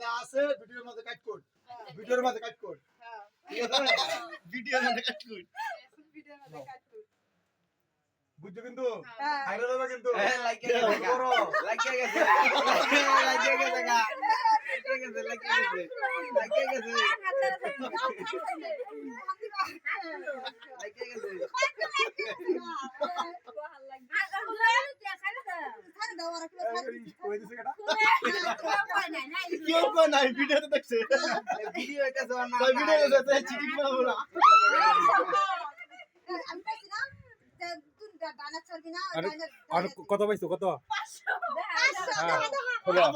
যা আছে ভিডিওর মধ্যে কাট কর ভিডিওর মধ্যে কাট কর ঠিক আছে ভিডিওর মধ্যে কাট কর বুঝছো কিন্তু ভাইরাল হবে কিন্তু লাইক গেছে করো লাইক গেছে লাইক গেছে গা লাইক গেছে কই দিছে কেডা কেউ কই নাই ভিডিওতে দেখছে ভিডিও হইতাছে না কই ভিডিও দেখছে চিঠি পাবো না আমি পাইছি না তুই ডানা ছাড়বি না আর কত পাইছো কত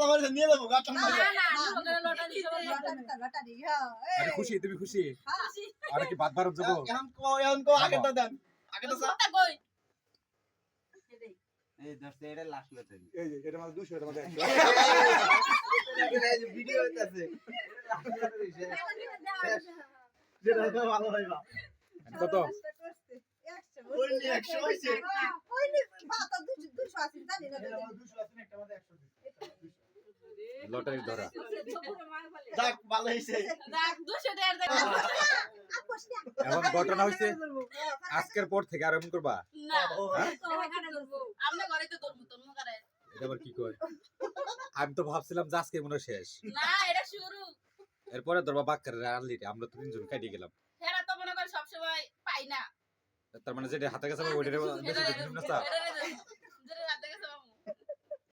আমার নিয়ে যাবো গাছ আরে খুশি তুমি খুশি আরে কি বাদ ভারত যাবো এখন কো আগেটা দেন আগেটা সা এই দশটা এটা লাস্ট লতে এই যে এটা মানে 200 এটা মানে ভিডিও হইতাছে যেটা ভালো ভাইবা কত ওইনি 100 হইছে লটারি ধরা যাক ভালো হইছে এখন ঘটনা হইছে আজকের পর থেকে আর এমন করবা এটা আবার কি কয় আমি তো ভাবছিলাম যে আজকে মনে হয় শেষ এরপরে ধরবা বাক্কার আনলি আমরা তো তিনজন কাটিয়ে গেলাম তার মানে যেটা হাতে কাছে ওইটা বেশি দিন না